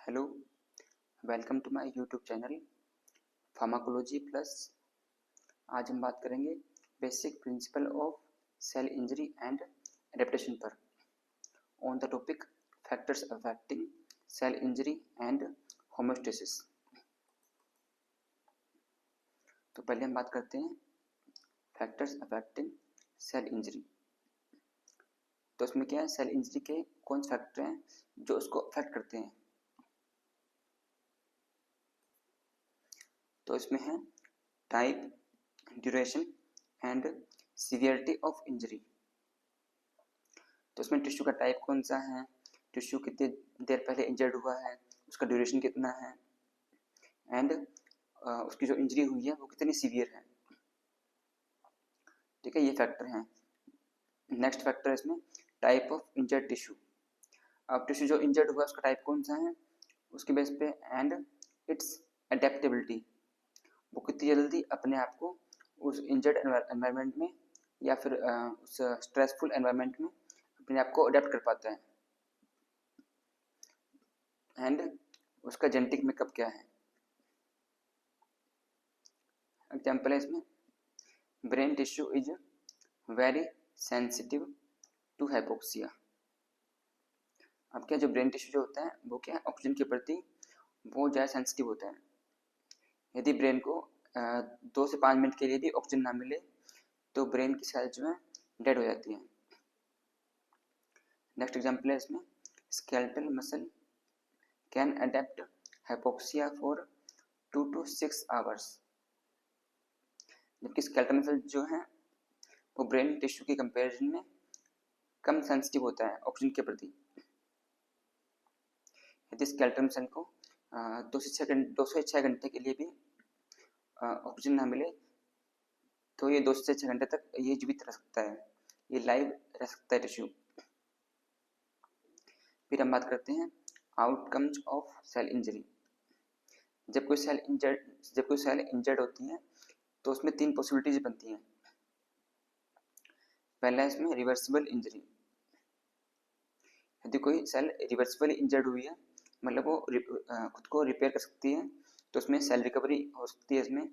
Hello, welcome to my YouTube channel pharmacology plus. आज हम बात करेंगे basic principle of cell injury and adaptation पर on the topic factors affecting cell injury and homeostasis. तो पहले हम बात करते हैं फैक्टर्स अफेक्टिंग सेल इंजरी। तो उसमें क्या है, सेल इंजरी के कौन से फैक्टर हैं जो उसको अफेक्ट करते हैं। तो इसमें है type, duration and severity of injury. तो इसमें टिश्यू का टाइप कौन सा है, टिश्यू कितनी देर पहले इंजर्ड हुआ है, उसका ड्यूरेशन कितना है, एंड उसकी जो इंजरी हुई है वो कितनी सीवियर है। ठीक है, ये फैक्टर हैं। नेक्स्ट फैक्टर है इसमें टाइप ऑफ इंजर्ड टिश्यू। अब टिश्यू जो इंजर्ड हुआ है उसका टाइप कौन सा है, उसके बेस पे, एंड इट्स अडेप्टेबिलिटी, वो कितनी जल्दी अपने आप को उस इंजर्ड एनवायरनमेंट में या फिर उस स्ट्रेसफुल एनवायरनमेंट में अपने आप को अडेप्ट कर पाता है, एंड उसका जेनेटिक मेकअप क्या है। एग्जाम्पल है इसमें brain tissue is very sensitive to hypoxia. अब क्या, जो ब्रेन टिश्यू जो होता है वो क्या है, ऑक्सीजन के प्रति बहुत ज़्यादा सेंसिटिव होता है। यदि ब्रेन को 2 से 5 मिनट के लिए भी ऑक्सीजन ना मिले तो ब्रेन की सेल जो है डेड हो जाती है। नेक्स्ट एग्जाम्पल है इसमें skeletal muscle can adapt hypoxia for 2 to 6 hours. जबकि स्केलेटल मसल जो है वो ब्रेन टिश्यू के कंपैरिजन में कम सेंसिटिव होता है ऑक्सीजन के प्रति। यदि स्केलेटल मसल को 2 से 6 घंटे के लिए भी ऑक्सीजन ना मिले तो ये 2 से 6 घंटे तक ये जीवित रह सकता है, ये लाइव रह सकता है टिश्यू। फिर हम बात करते हैं आउटकम्स ऑफ सेल इंजरी। जब कोई सेल इंजर्ड होती है तो उसमें 3 पॉसिबिलिटीज बनती हैं। पहला है इसमें रिवर्सिबल इंजरी। यदि कोई सेल रिवर्सिबली इंजर्ड हुई है, मतलब वो खुद को रिपेयर कर सकती है, तो उसमें सेल रिकवरी हो सकती है इसमें,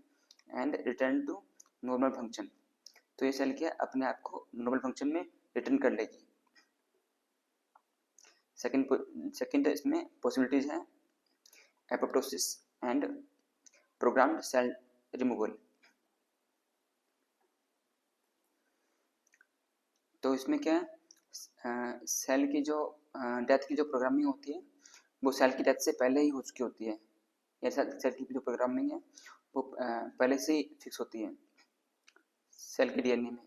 and return to normal function. तो ये सेल क्या अपने आप को नॉर्मल फंक्शन में रिटर्न कर लेगी। सेकंड इसमें पॉसिबिलिटीज है apoptosis and programmed cell removal. तो इसमें क्या है, सेल की जो डेथ की जो प्रोग्रामिंग होती है वो सेल की डेथ से पहले ही हो चुकी होती है, या सेल की जो प्रोग्रामिंग है वो पहले से ही फिक्स होती है सेल के डीएनए में।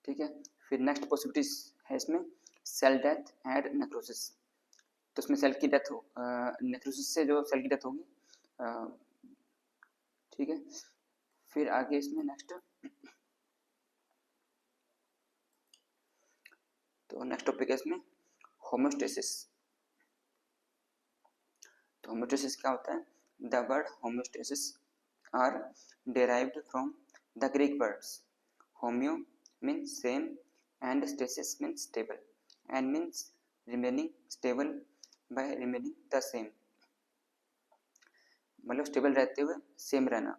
ठीक है, फिर नेक्स्ट पॉसिबिलिटीज है इसमें सेल डेथ एंड नेक्रोसिस। तो उसमें सेल की डेथ हो, नेक्रोसिस से जो सेल की डेथ होगी। ठीक है, फिर आगे इसमें नेक्स्ट, तो नेक्स्ट टॉपिक है इसमें होम्योस्टेसिस। तो होम्योस्टेसिस क्या होता है, the word homeostasis are derived from the Greek words homeo means same and stasis means stable and means remaining stable by remaining the same, मतलब स्टेबल रहते हुए सेम रहना।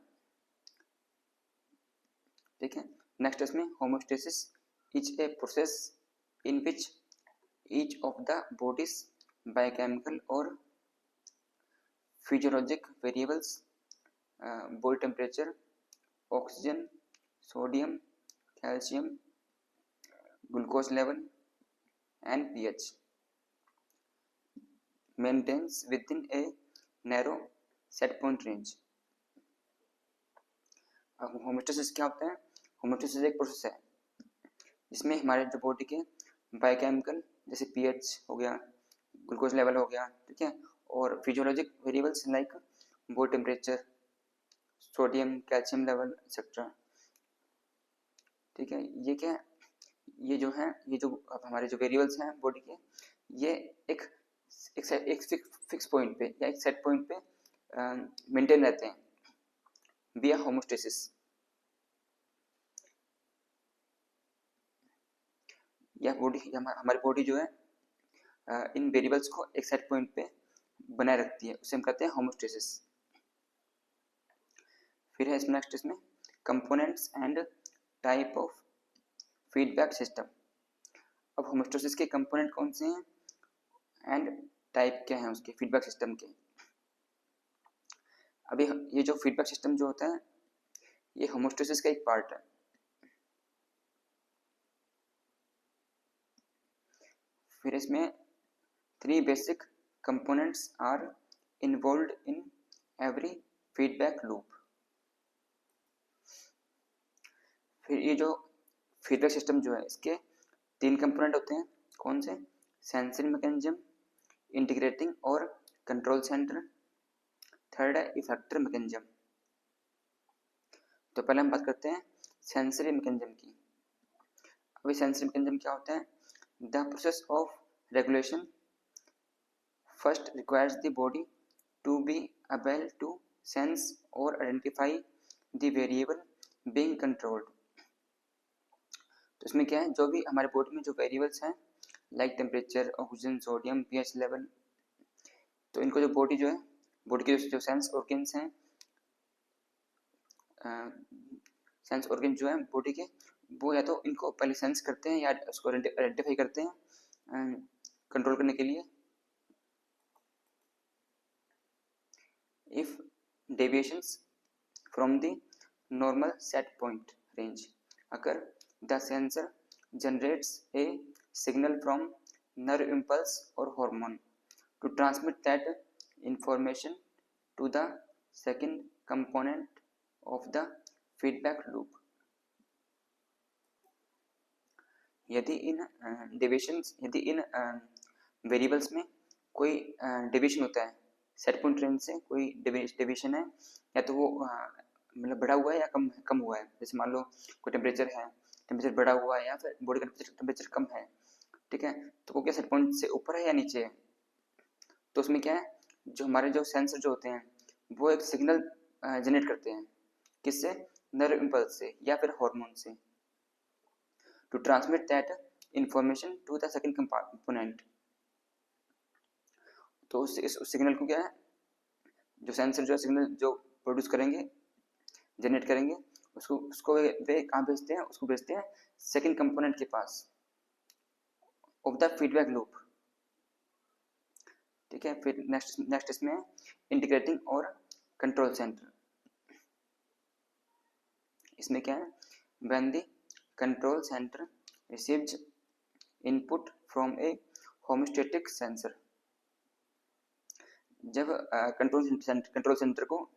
ठीक है, नेक्स्ट इसमें homeostasis is a process in which each of the body's biochemical और physiologic variables, body temperature, oxygen, sodium, calcium, glucose level and pH maintains within a narrow set point range। अब homeostasis क्या होता है, homeostasis एक process है जिसमें हमारे जो बॉडी के बायोकेमिकल जैसे पीएच हो गया, ग्लूकोज लेवल हो गया, ठीक है, और physiologic variables like body temperature, sodium, calcium level etcetera. ठीक है, ये क्या, ये जो है, ये जो हमारे जो वेरिएबल्स हैं बॉडी के, ये एक फिक्स पॉइंट पे या एक सेट पॉइंट पे मेंटेन रहते हैं विया होमोस्टेसिस। या बॉडी, हमारी बॉडी जो है इन वेरिएबल्स को एक सेट पॉइंट पे बनाए रखती है, उसे हम कहते हैं होमोस्टेसिस। फिर है इसमें नेक्स्ट इसमें components and type of feedback system. अब होमोस्टेसिस के कंपोनेंट कौन से हैं एंड टाइप क्या है उसके फीडबैक सिस्टम के। अभी ये जो फीडबैक सिस्टम जो होता है ये होमोस्टेसिस का एक पार्ट है। फिर इसमें 3 basic components are involved in every feedback loop. फिर ये जो फीडबैक सिस्टम जो है इसके 3 कंपोनेंट होते हैं, कौन से? सेंसरी मैकेनिज्म, इंटीग्रेटिंग और कंट्रोल सेंटर, थर्ड है इफेक्टर मैकेनिज्म। तो पहले हम बात करते हैं सेंसरी मैकेनिज्म की। अभी सेंसरी मैकेनिज्म क्या होता है? The process of regulation first requires the body to be able to sense और identify the variable being controlled. तो इसमें क्या है, जो भी हमारे बॉडी में जो वेरिएबल्स हैं like temperature, oxygen, sodium, pH level, तो इनको जो बॉडी जो है, बॉडी के जो सेंस ऑर्गन्स हैं, सेंस ऑर्गन जो है बॉडी के, वो या तो इनको पहले सेंस करते हैं या उसको आइडेंटिफाई करते हैं कंट्रोल करने के लिए। If deviations from the normal set point range अगर the sensor generates a signal from nerve impulse or hormone to transmit that information to the second component of the feedback loop। यदि इन deviations, यदि इन variables में कोई deviation होता है set point range से, कोई deviation है या तो वो मतलब बढ़ा हुआ है या कम हुआ है, जैसे मान लो कोई टेम्परेचर है, टेम्परेचर बढ़ा हुआ है या फिर बॉडी का टेम्परेचर कम है, ठीक है, तो वो क्या सेट पॉइंट से ऊपर है या नीचे है, तो उसमें क्या है, जो हमारे जो सेंसर जो होते हैं वो एक सिग्नल जनरेट करते हैं, किससे? नर्व इम्पल्स से या फिर हार्मोन से, to transmit that information to the second component. तो उस सिग्नल को क्या है, जो सेंसर जो सिग्नल जो प्रोड्यूस करेंगे, जनरेट करेंगे, उसको वे कहाँ भेजते हैं? उसको भेजते हैं सेकंड कंपोनेंट के पास ऑफ द फीडबैक लूप, ठीक है। फिर नेक्स्ट इसमें इंटीग्रेटिंग और कंट्रोल सेंटर। इसमें क्या है, when the control centre receives input from a homeostatic sensor, जब कंट्रोल सेंटर को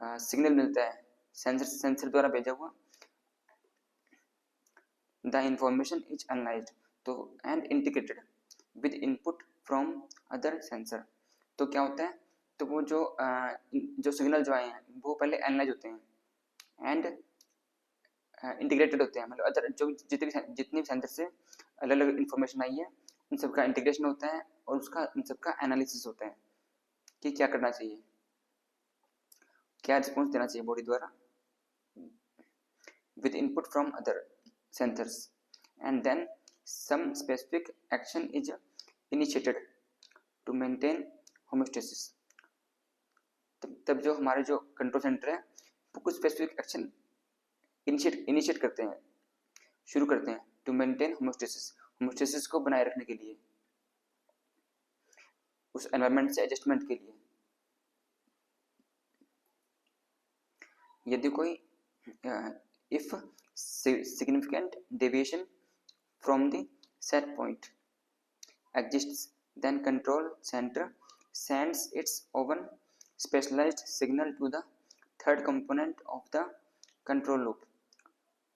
सिग्नल मिलता है सेंसर द्वारा भेजा हुआ, द इंफॉर्मेशन इज एनालाइज्ड तो and integrated with input from other sensor. तो क्या होता है, तो वो जो सिग्नल जो आए हैं वो पहले एनालाइज होते हैं एंड इंटीग्रेटेड होते हैं, मतलब अदर जो जितने भी सेंसर से अलग अलग इन्फॉर्मेशन आई है उन सबका इंटीग्रेशन होता है और उसका उन सबका एनालिसिस होता है कि क्या करना चाहिए, क्या रिस्पॉन्स देना चाहिए बॉडी द्वारा, with input from other sensors, and then some specific action is initiated to maintain homeostasis। तब जो हमारे जो कंट्रोल सेंटर है वो कुछ स्पेसिफिक एक्शन इनिशिएट करते हैं, शुरू करते हैं टू मेंटेन होमोस्टेसिस को बनाए रखने के लिए, उस एनवायरनमेंट से एडजस्टमेंट के लिए। यदि कोई if significant deviation from the set point exists, then control center sends its own specialized signal to the third component of the control loop।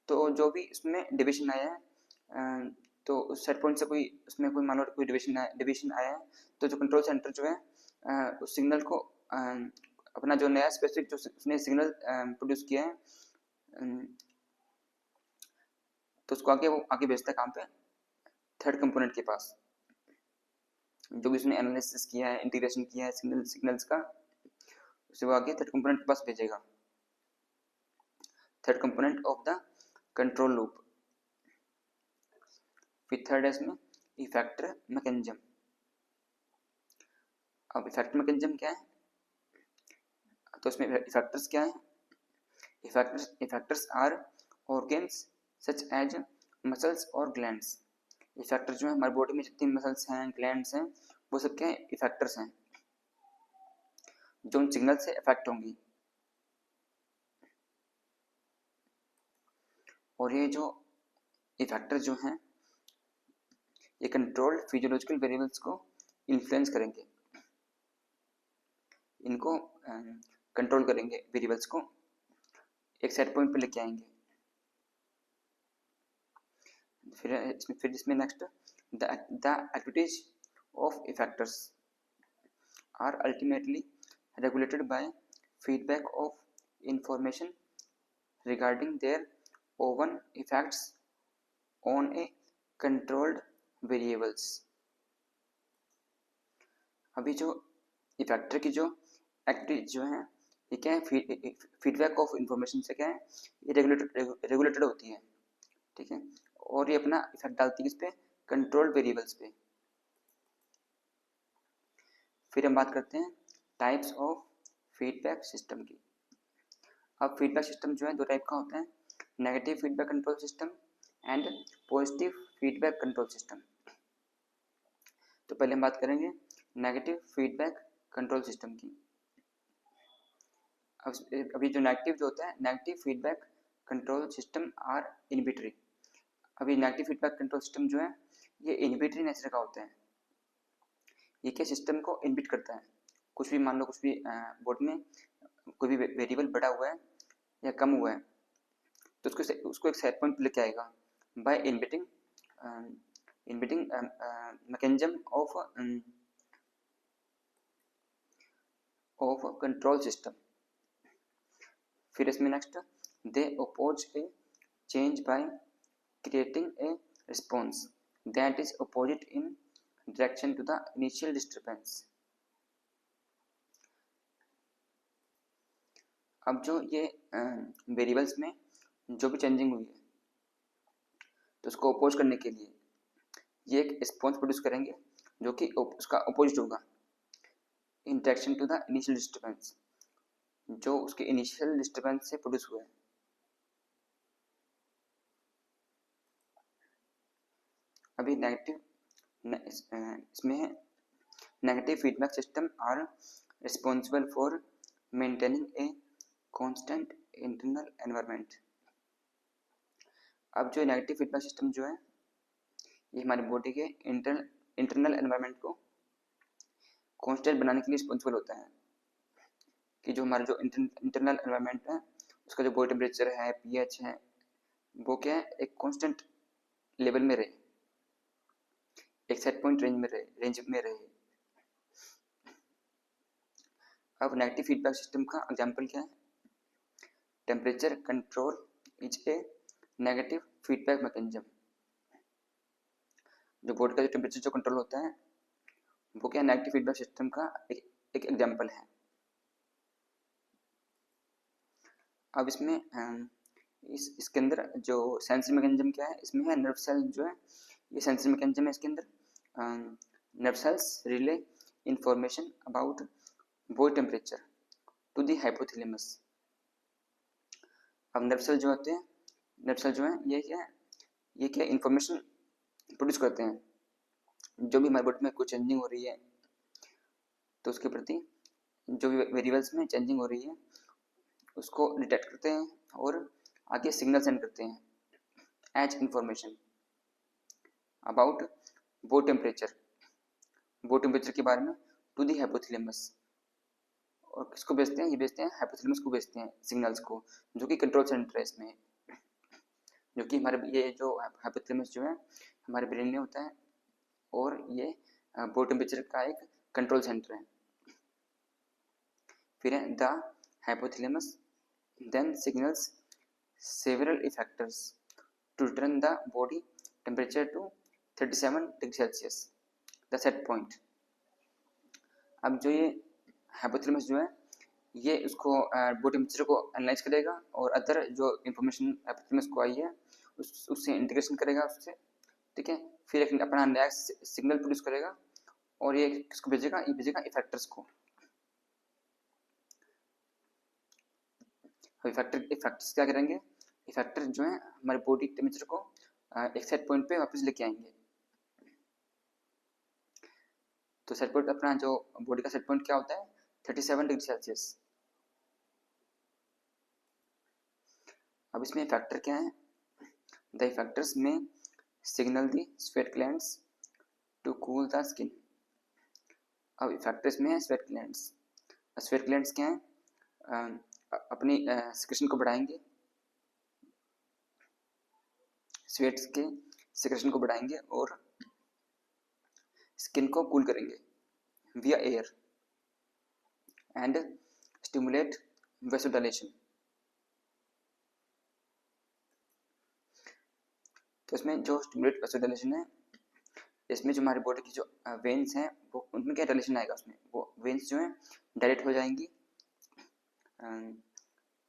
तो जो भी इसमें डेविएशन आया है तो उस सेट पॉइंट से कोई उसमें कोई मान लो कोई डेविएशन आया है, तो जो कंट्रोल सेंटर जो है उस सिग्नल को अपना जो नया स्पेसिफिक जो उसने सिग्नल प्रोड्यूस किया है तो उसको आगे वो आगे भेजता है कहाँ पे? थर्ड कंपोनेंट के पास, जो भी उसने एनालिसिस किया है, इंटीग्रेशन किया है सिग्नल्स का, उसे वो आगे थर्ड कंपोनेंट के पास भेजेगा, third component of the control loop. फिर थर्ड है इसमें इफेक्टर मैकेनिज्म। अब इफेक्टर मैकेनिज्म क्या है, तो इसमें इफेक्टर्स क्या है, effectors are organs such as muscles और ग्लैंड्स। इफेक्टर जो है हमारी बॉडी में जितनी मसल्स हैं, ग्लैंड्स हैं, वो सब क्या है, इफेक्टर्स हैं, जो उन सिग्नल से इफेक्ट होंगी। और ये जो इफेक्टर जो हैं ये कंट्रोल्ड फिजियोलॉजिकल वेरिएबल्स को इन्फ्लुएंस करेंगे, इनको कंट्रोल करेंगे, वेरिएबल्स को एक सेट पॉइंट पे लेके आएंगे। फिर इसमें next the activities of effectors are ultimately regulated by feedback of information regarding their own effects on a controlled variables। अभी जो इफेक्टर की जो एक्टिविटी जो है ये क्या है, फीडबैक ऑफ इंफॉर्मेशन से क्या है, ये रेगुलेटेड होती है, ठीक है, और ये अपना इफेक्ट डालती है किस पे, कंट्रोल्ड वेरिएबल्स पे। फिर हम बात करते हैं टाइप्स ऑफ फीडबैक सिस्टम की। अब फीडबैक सिस्टम जो है दो टाइप का होता है, negative feedback control system and positive feedback control system. तो पहले हम बात करेंगे नेगेटिव फीडबैक कंट्रोल सिस्टम की। अब अभी जो नेगेटिव जो होता है, negative feedback control system are inhibitory. अभी नेगेटिव फीडबैक कंट्रोल सिस्टम जो है ये इनहिबिटरी नेचर का होता है। ये क्या सिस्टम को इनहिबिट करता है, कुछ भी मान लो, कुछ भी बोर्ड में कोई भी वेरिएबल बढ़ा हुआ है या कम हुआ है तो उसको एक सेट पॉइंट लेके आएगा by inhibiting mechanism of control system. फिर इसमें next they oppose a change by creating a response that is opposite in direction to the initial disturbance. अब जो ये वेरिएबल्स में जो भी चेंजिंग हुई है तो उसको अपोज करने के लिए ये एक रिस्पॉन्स प्रोड्यूस करेंगे जो कि उसका अपोजिट होगा in direction to the initial disturbance, जो उसके इनिशियल डिस्टर्बेंस से प्रोड्यूस हुआ है। अभी नेगेटिव इसमें है negative feedback system are responsible for maintaining a constant internal environment. अब जो नेगेटिव फीडबैक सिस्टम जो है ये हमारी बॉडी के इंटरनल एनवायरनमेंट को कांस्टेंट बनाने के लिए रिस्पॉन्सिबल होता है, कि जो हमारा जो इंटरनल एनवायरनमेंट है उसका जो बॉडी टेम्परेचर है, पीएच है, वो क्या है, एक कांस्टेंट लेवल में रहे, एक सेट पॉइंट रेंज में रहे। अब नेगेटिव फीडबैक सिस्टम का एग्जांपल क्या है, temperature control is a negative feedback mechanism. जो बॉडी का जो टेम्परेचर जो कंट्रोल होता है वो क्या नेगेटिव फीडबैक सिस्टम का एक एग्जांपल है। अब इसमें इसके अंदर जो सेंसरी मैकेनिज्म क्या है, इसमें है नर्व सेल जो है, ये सेंसरी मैकेनिज्म है। इसके अंदर nerve cells relay information about body temperature to the hypothalamus. अब नर्व सेल जो होते हैं, नर्व सेल जो है ये क्या इंफॉर्मेशन प्रोड्यूस करते हैं, जो भी हमारे बॉडी में कुछ चेंजिंग हो रही है तो उसके प्रति जो भी वेरिएबल्स में चेंजिंग हो रही है उसको डिटेक्ट करते हैं और आगे सिग्नल सेंड करते हैं as information about body temperature के बारे में टू दी हाइपोथैलेमस। और किसको भेजते हैं, ये भेजते हैं हाइपोथैलेमस को भेजते हैं सिग्नल्स को, जो कि कंट्रोल सेंटर है इसमें, जो कि हमारे ये जो हाइपोथैलेमस जो है हमारे ब्रेन में होता है और ये बॉडी टेम्परेचर का एक कंट्रोल सेंटर है। फिर है the hypothalamus then signals several effectors to return the body temperature to 37 degree Celsius, the set point. अब जो ये हाइपोथैलेमस जो है ये उसको बॉडी टेम्परेचर को एनालाइज करेगा और अदर जो इन्फॉर्मेशन हाइपोथैलेमस को आई है उससे इंटीग्रेशन करेगा उससे, ठीक है। फिर एक अपना नया सिग्नल प्रोड्यूस करेगा और ये किसको भेजेगा, ये भेजेगा इफेक्टर्स को। इफेक्टर्स क्या करेंगे, इफेक्टर जो है हमारे बॉडी टेम्परेचर को एक सेट पॉइंट पे वापस लेके आएंगे। तो सेट पॉइंट अपना जो बॉडी का सेट पॉइंट क्या होता है 37 डिग्री सेल्सियस। अब इसमें फैक्टर क्या है, द इफेक्टर्स में signal the sweat glands to cool the skin. अब इफेक्टर्स में है स्वेट ग्लैंड्स। स्वेट ग्लैंड्स क्या है, अपनी सिक्रेशन को बढ़ाएंगे, स्वेट्स के सिक्रेशन को बढ़ाएंगे और स्किन को कूल करेंगे via air and stimulate vasodilation। तो इसमें जो स्टिमुलेट vasodilation है, इसमें जो हमारी बॉडी की जो वेन्स हैं वो उनमें क्या डायलेशन आएगा, उसमें वो वेन्स जो हैं डायलेट हो जाएंगी।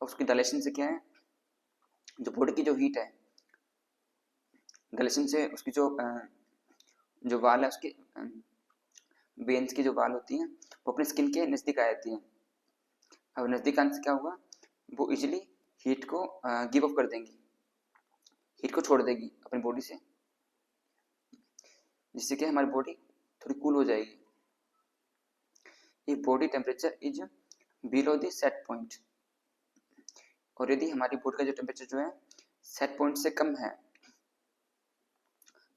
उसकी डायलेशन से क्या है, जो बॉडी की जो हीट है, डायलेशन से उसकी जो वाल है, उसके वेन्स की जो वाल होती हैं वो अपने स्किन के नज़दीक आ जाती हैं। अब नज़दीक आने से क्या होगा, वो इजीली हीट को गिव अप कर देंगी, हीट को छोड़ देगी अपनी बॉडी से, जिससे कि हमारी बॉडी थोड़ी कूल हो जाएगी। If body temperature is below the set point, और यदि हमारी बॉडी का जो टेम्परेचर जो है सेट पॉइंट से कम है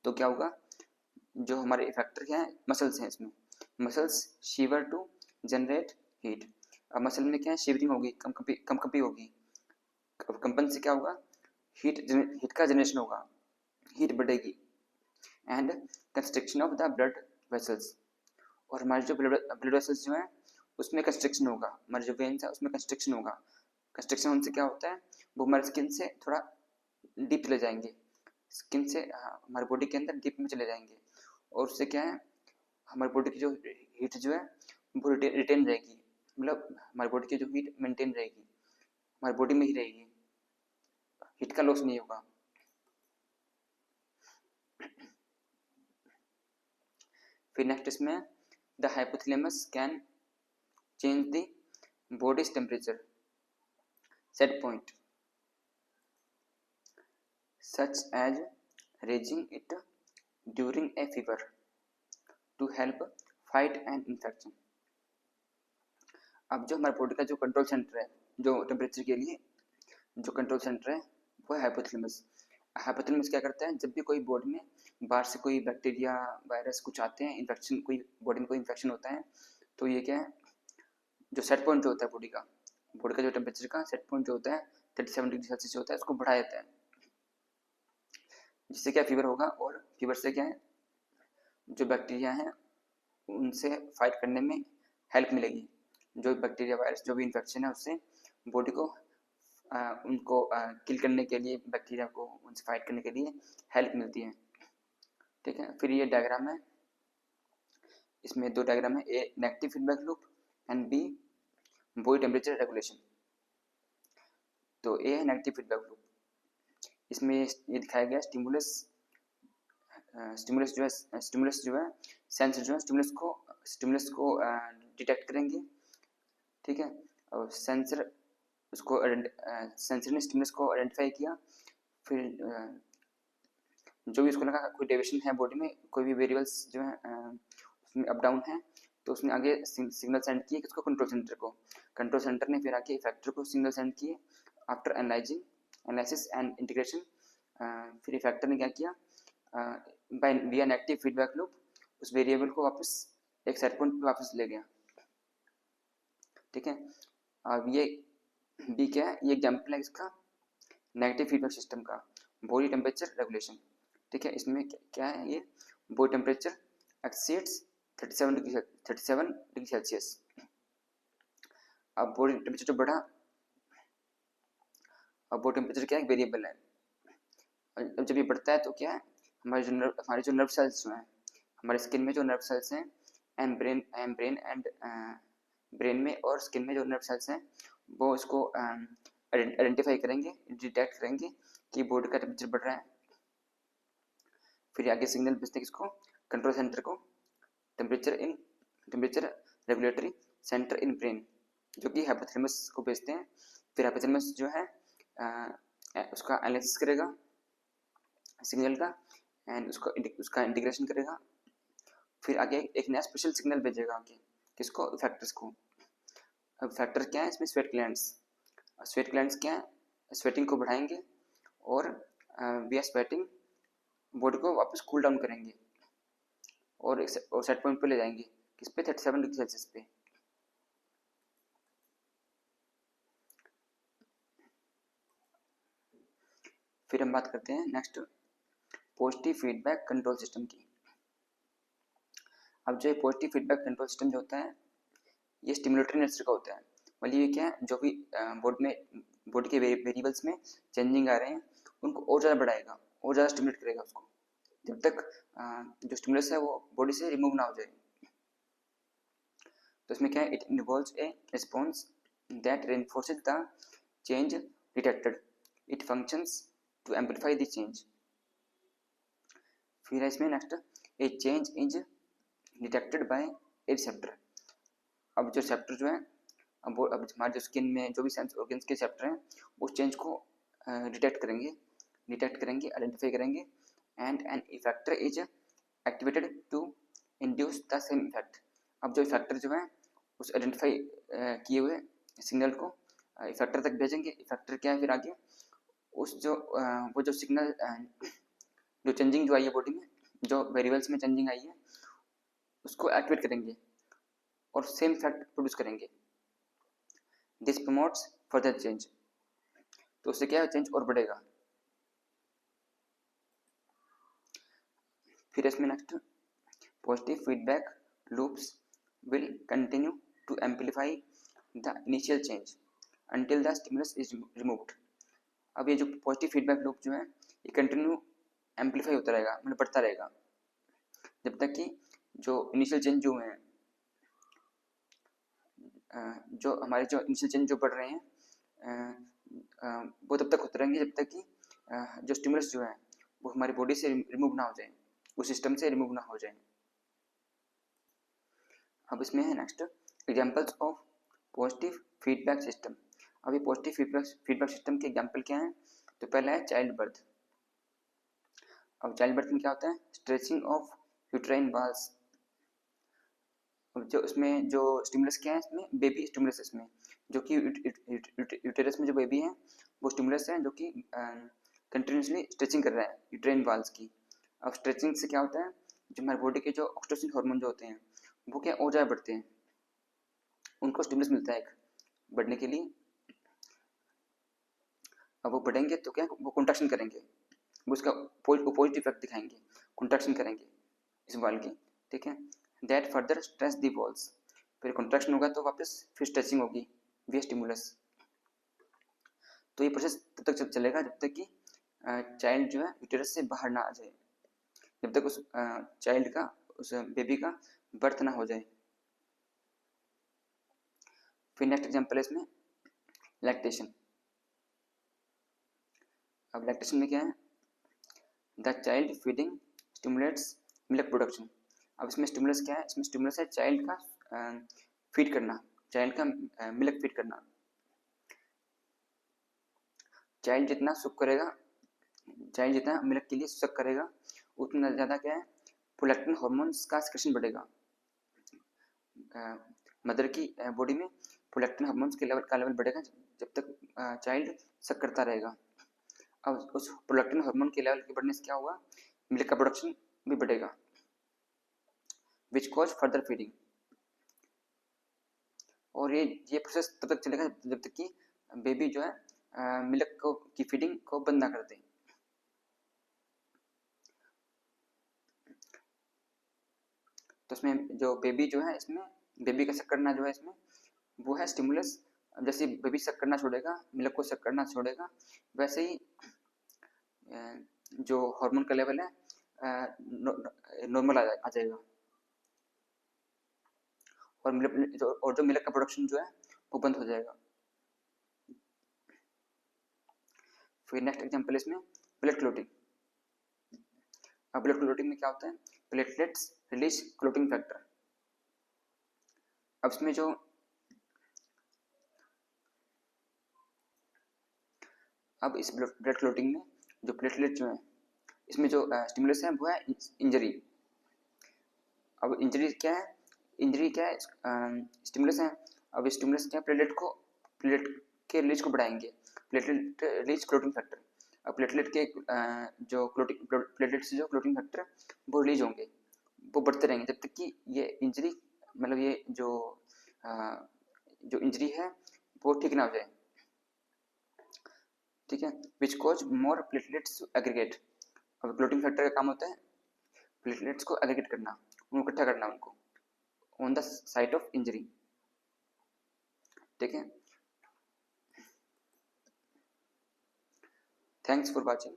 तो क्या होगा, जो हमारे इफेक्टर क्या है, मसल्स हैं, इसमें muscles shiver to generate heat. अब मसल में क्या है, शिवरिंग होगी, कंपी होगी। अब कंपन से क्या होगा, हीट का जनरेशन होगा, हीट बढ़ेगी। And construction of the blood vessels, और हमारे जो ब्लड वेसल्स जो हैं उसमें कंस्ट्रक्शन होगा, हमारे जो वेन्स है उसमें कंस्ट्रक्शन होगा। कंस्ट्रक्शन होने से क्या होता है, वो हमारे स्किन से थोड़ा डीप चले जाएंगे, स्किन से हमारे बॉडी के अंदर डीप में चले जाएंगे, और उससे क्या है, हमारी बॉडी की जो हीट जो है वो रिटेन रहेगी, मतलब हमारी बॉडी की जो हीट मेंटेन रहेगी, हमारी बॉडी में ही रहेगी, हीट का लॉस नहीं होगा। फिर नेक्स्ट इसमें the hypothalamus can change the bodies temperature set point such as raising it during a fever to help fight an infection। अब जो हमारे बॉडी का जो कंट्रोल सेंटर है, जो टेम्परेचर के लिए जो कंट्रोल सेंटर है वो है हाइपोथैलेमस। हाइपोथैलेमस क्या करता है, जब भी कोई बॉडी में बाहर से कोई बैक्टीरिया वायरस कुछ आते हैं, इन्फेक्शन, कोई बॉडी में कोई इन्फेक्शन होता है, तो ये क्या है, जो सेट पॉइंट जो होता है बॉडी का जो टेम्परेचर का सेट पॉइंट जो होता है 37 डिग्री सेल्सियस होता है, उसको बढ़ा देता है, जिससे क्या फीवर होगा, और फीवर से क्या है, जो बैक्टीरिया हैं उनसे फाइट करने में हेल्प मिलेगी। जो बैक्टीरिया वायरस जो भी इन्फेक्शन है उससे बॉडी को उनको किल करने के लिए, बैक्टीरिया को उनसे फाइट करने के लिए हेल्प मिलती है। ठीक है, फिर ये डायग्राम है, इसमें दो डायग्राम है, A negative feedback loop and B body temperature regulation. तो ए है नेगेटिव फीडबैक लूप, इसमें ये दिखाया गया स्टिमुलस जो है सेंसर जो है स्टिमुलस को डिटेक्ट करेंगे। ठीक है, और सेंसर ने स्टिमुलस को आइडेंटिफाई किया, फिर जो भी उसको लगा कोई डेविएशन है बॉडी में, कोई भी वेरिएबल्स जो है उसमें अप डाउन है, तो उसने आगे सिग्नल सेंड किए किसको, कंट्रोल सेंटर ने फिर आगे इफेक्टर को सिग्नल सेंड किए। आफ्टर एनालिसिस एंड इंटीग्रेशन, फिर इफेक्टर ने क्या किया, विया नेगेटिव फीडबैक लूप उस वेरिएबल को वापस एक सेट पॉइंट पे वापस ले गया। ठीक है, अब ये बी क्या है, ये एग्जांपल है इसका नेगेटिव फीडबैक सिस्टम का, बॉडी टेम्परेचर रेगुलेशन। ठीक है, इसमें क्या है, ये body temperature exceeds 37 degree Celsius. अब बॉडी टेम्परेचर जो बढ़ा, अब बॉडी टेम्परेचर क्या है, वेरिएबल है, अब जब ये बढ़ता है तो क्या है, हमारे जो नर्व सेल्स जो हैं, हमारे स्किन में जो नर्व सेल्स हैं एंड ब्रेन में और स्किन में जो नर्व सेल्स हैं वो इसको आइडेंटिफाई करेंगे, डिटेक्ट करेंगे कि बॉडी का टेम्परेचर बढ़ रहा है। फिर आगे सिग्नल भेजते हैं किसको, कंट्रोल सेंटर को, temperature regulatory centre in brain, जो कि हाइपोथैलेमस को भेजते हैं। फिर हाइपोथैलेमस जो है उसका एनालिसिस करेगा सिग्नल का एंड उसका इंटीग्रेशन करेगा। फिर आगे एक नया स्पेशल सिग्नल भेजेगा आगे किसको, इफेक्टर्स को। अब फैक्टर क्या है इसमें, स्वेट ग्लैंड्स। स्वेट ग्लैंड्स क्या है, स्वेटिंग को बढ़ाएंगे और वी आर स्वेटिंग, बॉडी को वापस कूल डाउन करेंगे और सेट पॉइंट पे ले जाएंगे किस पे, 37 डिग्री सेल्सियस पे। फिर हम बात करते हैं next positive feedback control system की। अब जो पॉजिटिव फीडबैक कंट्रोल सिस्टम जो होता है ये स्टिमुलेटरी नेचर का होता है। मतलब ये क्या है, जो भी बॉडी के वेरिएबल्स में चेंजिंग आ रहे हैं उनको और ज़्यादा बढ़ाएगा और ज़्यादा स्टिमुलेट करेगा उसको, जब तक जो स्टिमुलस है वो बॉडी से रिमूव ना हो जाए। तो इसमें क्या है, it involves a response that reinforces the change detected, it functions to amplify the change. फिर है इसमें next, a change is detected by a receptor. अब जो रिसेप्टर जो है, अब हमारे जो स्किन में जो भी सेंस ऑर्गन्स के रिसेप्टर हैं उस चेंज को डिटेक्ट करेंगे, आइडेंटिफाई करेंगे and an effector is activated to induce the same effect. अब जो इफेक्टर जो है उस आइडेंटिफाई किए हुए सिग्नल को इफेक्टर तक भेजेंगे। इफेक्टर क्या है, फिर आगे उस जो वो जो सिग्नल जो चेंजिंग जो आई है बॉडी में, जो वेरिएबल्स में चेंजिंग आई है उसको एक्टिवेट करेंगे और सेम इफेक्ट प्रोड्यूस करेंगे। दिस प्रमोट्स फर्दर चेंज, तो उससे क्या है, चेंज और बढ़ेगा। फिर इसमें next, positive feedback loops will continue to amplify the initial change until the stimulus is removed। अब ये जो पॉजिटिव फीडबैक लूप जो है ये कंटिन्यू एम्पलीफाई होता रहेगा, मतलब बढ़ता रहेगा जब तक कि जो इनिशियल चेंज जो है जो हमारे जो इनिशियल चेंज जो बढ़ रहे हैं वो तब तक होते रहेंगे जब तक कि जो स्टिमुलस जो है वो हमारी बॉडी से रिमूव ना हो जाए, उस सिस्टम से रिमूव ना हो जाए। अब इसमें है next examples of positive feedback system. अब ये पॉजिटिव फीडबैक सिस्टम के एग्जांपल क्या हैं, तो पहला है चाइल्ड बर्थ। अब चाइल्ड बर्थ में क्या होता है, स्ट्रेचिंग ऑफ यूट्राइन वॉल्स। जो इसमें जो स्टिमुलस क्या है, इसमें बेबी स्टिमुलस, इसमें जो कि यूटेरस में जो बेबी है वो स्टिमुलस है जो कि कंटिन्यूसली स्ट्रेचिंग कर रहा है यूट्राइन वॉल्स की। अब स्ट्रेचिंग से क्या होता है, जो हमारे बॉडी के जो ऑक्सीटोसिन हार्मोन जो होते हैं वो क्या और ज़्यादा बढ़ते हैं, उनको स्टिमुलस मिलता है एक बढ़ने के लिए। अब वो बढ़ेंगे तो क्या, वो कॉन्ट्रैक्शन करेंगे, वो उसका पॉजिटिव इफेक्ट दिखाएंगे, कॉन्ट्रैक्शन करेंगे इस बॉल की, ठीक है। That further stress the balls, फिर कॉन्ट्रैक्शन होगा तो वापस फिर स्ट्रेचिंग होगी वी स्टिमुलस। तो ये प्रोसेस तब तक चलेगा जब तक कि चाइल्ड जो है यूटेरस से बाहर ना आ जाए, जब तक उस चाइल्ड का, उस बेबी का बर्थ ना हो जाए। फिर नेक्स्ट एग्जांपल है इसमें लैक्टेशन। अब लैक्टेशन में क्या है, the child feeding stimulates milk production. अब इसमें स्टिमुलस क्या है, इसमें स्टिमुलस है चाइल्ड का फीड करना, चाइल्ड का मिल्क फीड करना। चाइल्ड जितना सुख करेगा, चाइल्ड जितना मिल्क के लिए सुख करेगा उतना ज़्यादा क्या है, प्रोलैक्टिन हार्मोन्स का सिक्रेशन बढ़ेगा। मदर की बॉडी में प्रोलैक्टिन हार्मोन्स के लेवल बढ़ेगा जब तक चाइल्ड सक करता रहेगा। अब उस प्रोलैक्टिन हार्मोन के लेवल के बढ़ने से क्या होगा, मिल्क का प्रोडक्शन भी बढ़ेगा, विच कॉज फर्दर फीडिंग। और ये प्रोसेस तब तक चलेगा जब तक कि बेबी जो है मिल्क को की फीडिंग को बंद ना कर दे। तो इसमें जो बेबी जो है, इसमें बेबी का सक करना जो है इसमें वो है स्टिमुलस। जैसे बेबी सक करना छोड़ेगा, मिल्क को सक करना छोड़ेगा, वैसे ही जो हार्मोन का लेवल है नॉर्मल आ जाएगा और जो मिल्क का प्रोडक्शन जो है वो बंद हो जाएगा। फिर नेक्स्ट एग्जांपल इसमें ब्लड क्लॉटिंग। अब ब्लड क्लोटिंग में क्या होता है, प्लेटलेट्स रिलीज क्लोटिंग फैक्टर। अब इसमें जो अब इस ब्लड क्लोटिंग में जो प्लेटलेट जो है, इसमें जो स्टिमुलस है वो है इंजरी। अब इंजरी क्या है, इंजरी क्या है, स्टिमुलस है। अब स्टिमुलस क्या है, प्लेटलेट के रिलीज को बढ़ाएंगे, प्लेटलेट रिलीज क्लोटिंग फैक्टर। अब प्लेटलेट के जो क्लोटिंग प्लेटलेट से जो क्लोटिंग फैक्टर वो रिलीज होंगे, वो बढ़ते रहेंगे जब तक कि ये इंजरी मतलब ये जो इंजरी है वो ठीक ना हो जाए, ठीक है। Which cause more platelets to aggregate. अब क्लोटिंग फैक्टर का काम होता है प्लेटलेट्स को एग्रीगेट करना, उनको इकट्ठा करना उनको on the site of injury, ठीक है। Thanks for watching.